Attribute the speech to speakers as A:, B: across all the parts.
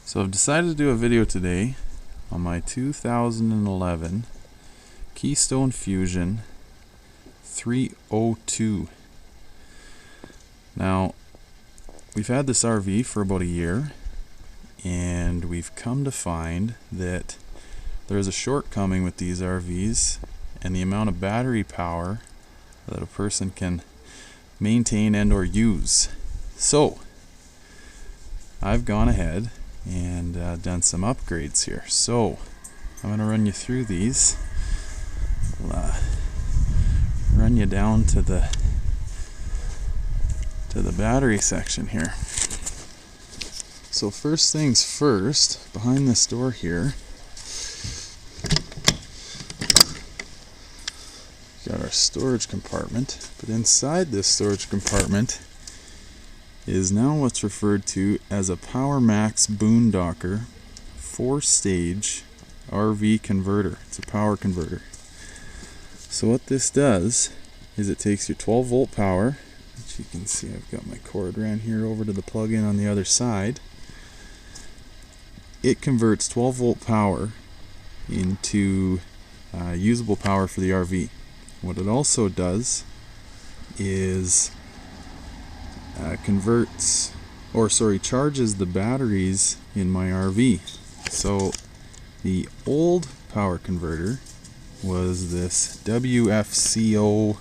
A: So I've decided to do a video today on my 2011 Keystone Fuzion 302. Now, we've had this RV for about a year, and we've come to find that there's a shortcoming with these RVs and the amount of battery power that a person can maintain and or use. So I've gone ahead and done some upgrades here. So I'm going to run you through these. I'll, run you down to the battery section here. So first things first, behind this door here, got our storage compartment, but inside this storage compartment is now what's referred to as a Power Max Boondocker 4-stage RV converter. It's a power converter. So what this does is it takes your 12-volt power, which you can see I've got my cord ran here over to the plug-in on the other side. It converts 12-volt power into usable power for the RV. What it also does is charges the batteries in my RV. So the old power converter was this WFCO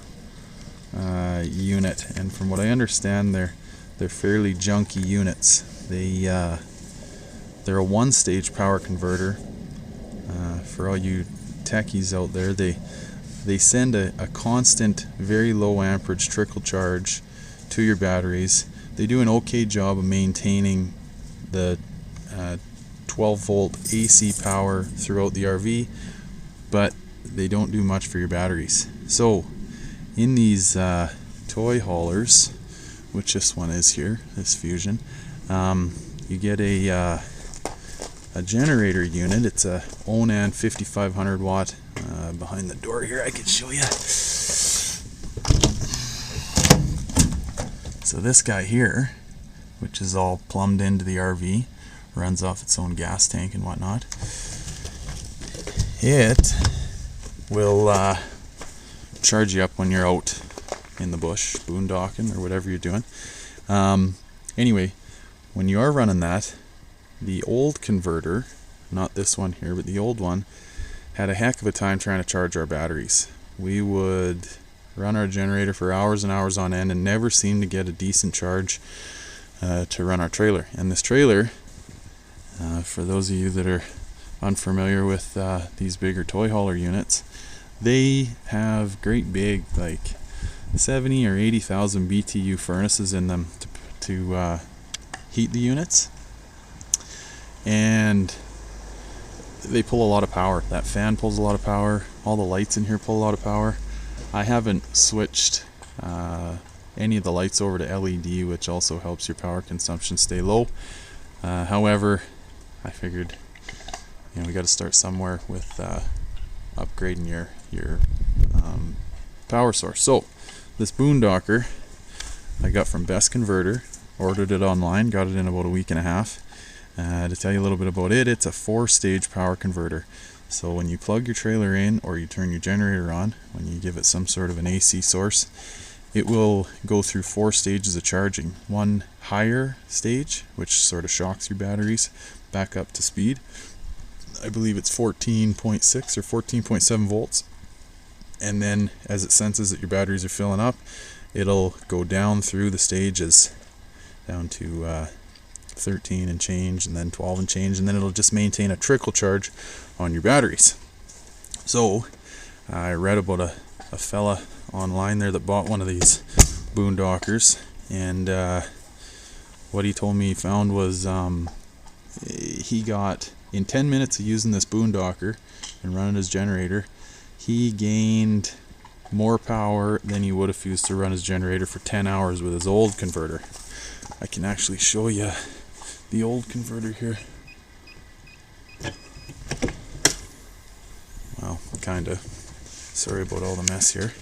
A: unit, and from what I understand, they're fairly junky units. They're a one-stage power converter. For all you techies out there, they send a constant, very low amperage trickle charge to your batteries. They do an okay job of maintaining the 12-volt AC power throughout the RV, but they don't do much for your batteries. So in these toy haulers, which this one is here, this Fuzion, you get a generator unit. It's a Onan 5500 watt. Behind the door here I can show you. So this guy here, which is all plumbed into the RV, runs off its own gas tank and whatnot. It will charge you up when you're out in the bush, boondocking or whatever you're doing. Anyway, when you are running that, the old converter, not this one here, but the old one, had a heck of a time trying to charge our batteries. We would run our generator for hours and hours on end and never seemed to get a decent charge to run our trailer. And this trailer, for those of you that are unfamiliar with these bigger toy hauler units, they have great big, like 70 or 80,000 BTU furnaces in them to heat the units, and they pull a lot of power. That fan pulls a lot of power. All the lights in here pull a lot of power. I haven't switched any of the lights over to LED, which also helps your power consumption stay low. However, I figured, we got to start somewhere with upgrading your power source. So this Boondocker I got from Best Converter, ordered it online, got it in about a week and a half. To tell you a little bit about it, it's a 4-stage power converter. So when you plug your trailer in or you turn your generator on, when you give it some sort of an AC source, it will go through 4 stages of charging. One higher stage, which sort of shocks your batteries back up to speed. I believe it's 14.6 or 14.7 volts. And then as it senses that your batteries are filling up, it'll go down through the stages down to 13 and change, and then 12 and change, and then it'll just maintain a trickle charge on your batteries. So I read about a fella online there that bought one of these Boondockers, and what he told me he found was he got, in 10 minutes of using this Boondocker and running his generator, he gained more power than he would have used to run his generator for 10 hours with his old converter. I can actually show you the old converter here. Well, kinda. Sorry about all the mess here.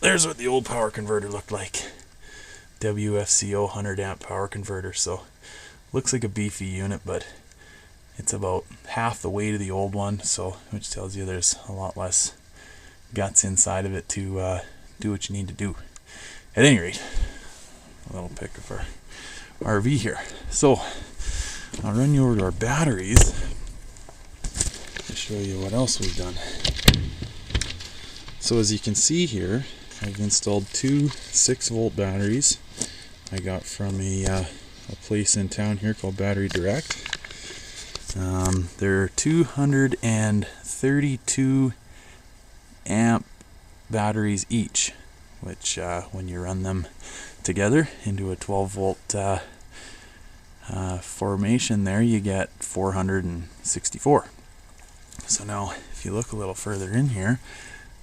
A: there's what the old power converter looked like. WFCO 100 amp power converter. So looks like a beefy unit, but it's about half the weight of the old one, so which tells you there's a lot less guts inside of it to do what you need to do. At any rate, a little pic of our RV here. So I'll run you over to our batteries to show you what else we've done. So as you can see here, I've installed two 6-volt batteries I got from a place in town here called Battery Direct. They're 232 amp batteries each, which when you run them together into a 12-volt formation there, you get 464. So now if you look a little further in here,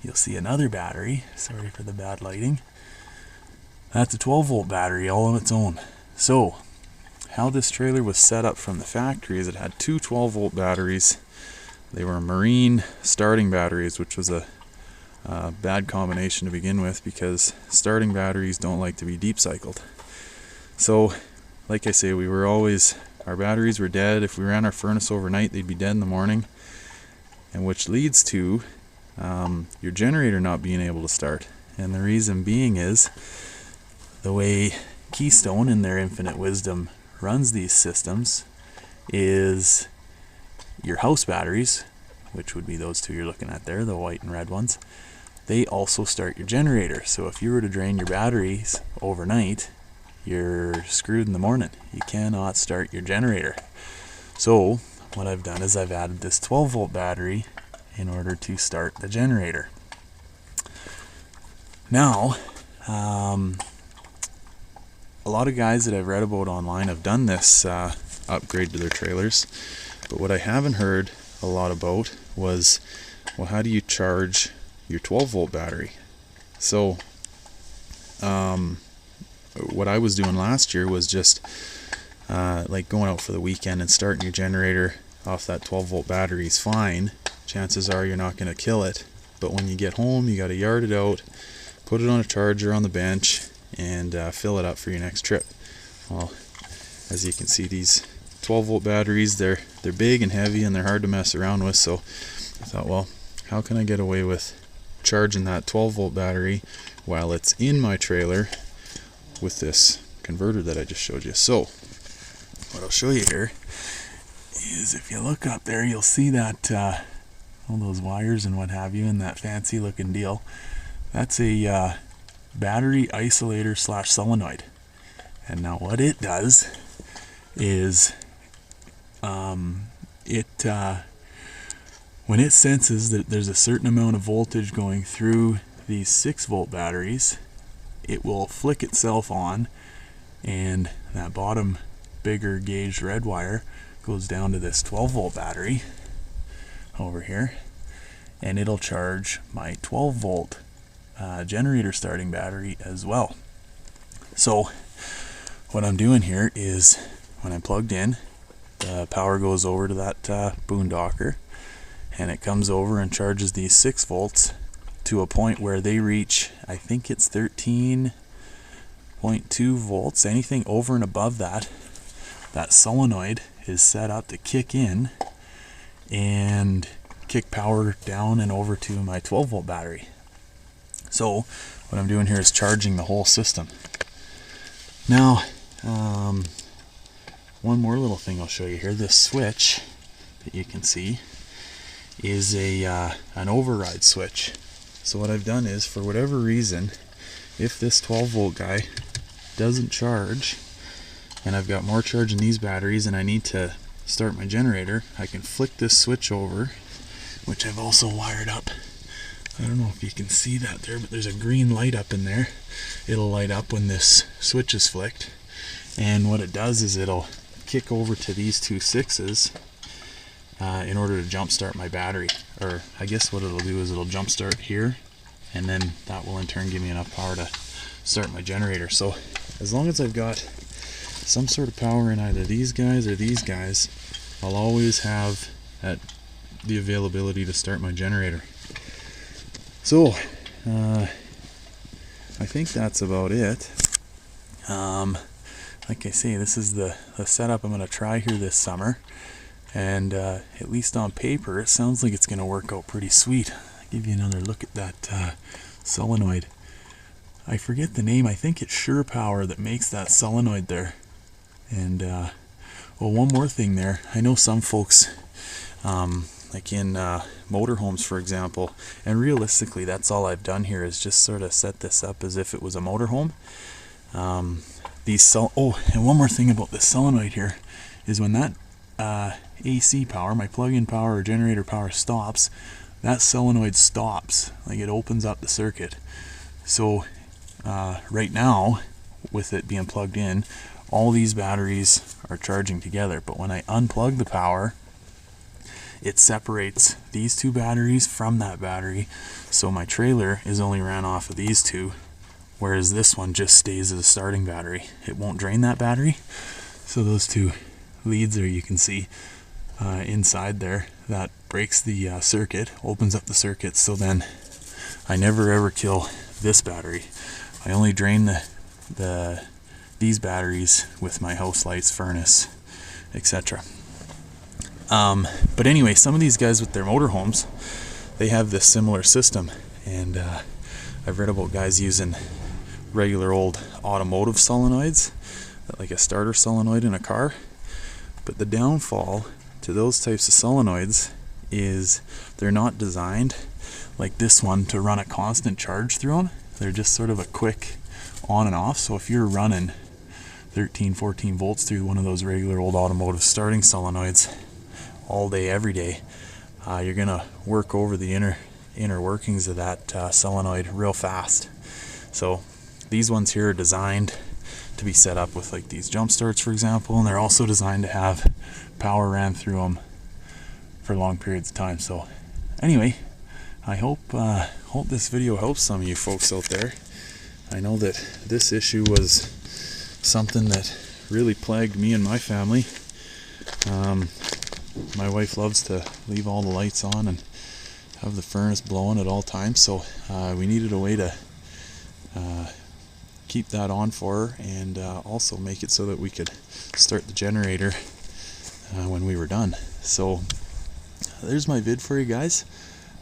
A: you'll see another battery. Sorry for the bad lighting. That's a 12-volt battery all on its own. So how this trailer was set up from the factory is it had two 12-volt batteries. They were marine starting batteries, which was a bad combination to begin with because starting batteries don't like to be deep cycled. So like I say, our batteries were dead. If we ran our furnace overnight, they'd be dead in the morning, and which leads to your generator not being able to start. And the reason being is the way Keystone in their infinite wisdom runs these systems is your house batteries, which would be those two you're looking at there, the white and red ones, they also start your generator. So if you were to drain your batteries overnight, you're screwed in the morning. You cannot start your generator. So what I've done is I've added this 12-volt battery in order to start the generator. Now, a lot of guys that I've read about online have done this upgrade to their trailers, but what I haven't heard a lot about was, well, how do you charge your 12-volt battery? So what I was doing last year was just like going out for the weekend and starting your generator off that 12-volt battery is fine. Chances are you're not going to kill it, but when you get home you got to yard it out, put it on a charger on the bench, and fill it up for your next trip. Well, as you can see, these 12-volt batteries, they're big and heavy and they're hard to mess around with, so I thought, well, how can I get away with charging that 12-volt battery while it's in my trailer with this converter that I just showed you? So what I'll show you here is, if you look up there, you'll see that all those wires and what have you in that fancy looking deal. That's a battery isolator / solenoid. And now what it does is when it senses that there's a certain amount of voltage going through these 6-volt batteries, it will flick itself on, and that bottom bigger gauge red wire goes down to this 12-volt battery over here, and it'll charge my 12-volt generator starting battery as well. So what I'm doing here is, when I'm plugged in, the power goes over to that boondocker, and it comes over and charges these 6 volts to a point where they reach, I think it's 13.2 volts. Anything over and above that, that solenoid is set up to kick in and kick power down and over to my 12-volt battery. So what I'm doing here is charging the whole system. Now, one more little thing I'll show you here. This switch that you can see is an override switch. So what I've done is, for whatever reason, if this 12-volt guy doesn't charge, and I've got more charge in these batteries and I need to start my generator, I can flick this switch over, which I've also wired up. I don't know if you can see that there, but there's a green light up in there. It'll light up when this switch is flicked, and what it does is it'll kick over to these two 6s in order to jump start my battery. Or I guess what it'll do is it'll jump start here, and then that will in turn give me enough power to start my generator. So as long as I've got some sort of power in either these guys or these guys, I'll always have the availability to start my generator. So I think that's about it. Like I say, this is the setup I'm going to try here this summer, and at least on paper it sounds like it's going to work out pretty sweet. I'll give you another look at that solenoid. I forget the name. I think it's Sure Power that makes that solenoid there. And well, one more thing there. I know some folks, like in motorhomes, for example, and realistically that's all I've done here is just sort of set this up as if it was a motorhome. Oh, and one more thing about this solenoid here is when that AC power, my plug-in power or generator power stops, that solenoid stops, like it opens up the circuit. So right now, with it being plugged in, all these batteries are charging together, but when I unplug the power, it separates these two batteries from that battery, so my trailer is only ran off of these two, whereas this one just stays as a starting battery. It won't drain that battery. So those two leads there, you can see inside there, that breaks the circuit, opens up the circuit, so then I never ever kill this battery. I only drain these batteries with my house lights, furnace, etc. But anyway, some of these guys with their motorhomes, they have this similar system, and I've read about guys using regular old automotive solenoids, like a starter solenoid in a car. But the downfall to those types of solenoids is they're not designed like this one to run a constant charge through them. They're just sort of a quick on and off. So if you're running 13-14 volts through one of those regular old automotive starting solenoids all day every day, you're gonna work over the inner workings of that solenoid real fast. So these ones here are designed to be set up with like these jump starts, for example, and they're also designed to have power ran through them for long periods of time. So anyway, I hope this video helps some of you folks out there. I know that this issue was something that really plagued me and my family. My wife loves to leave all the lights on and have the furnace blowing at all times, so we needed a way to keep that on for her, and also make it so that we could start the generator when we were done. So there's my vid for you guys.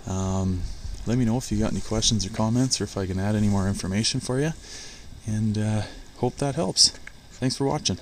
A: Let me know if you got any questions or comments, or if I can add any more information for you, and hope that helps. Thanks for watching.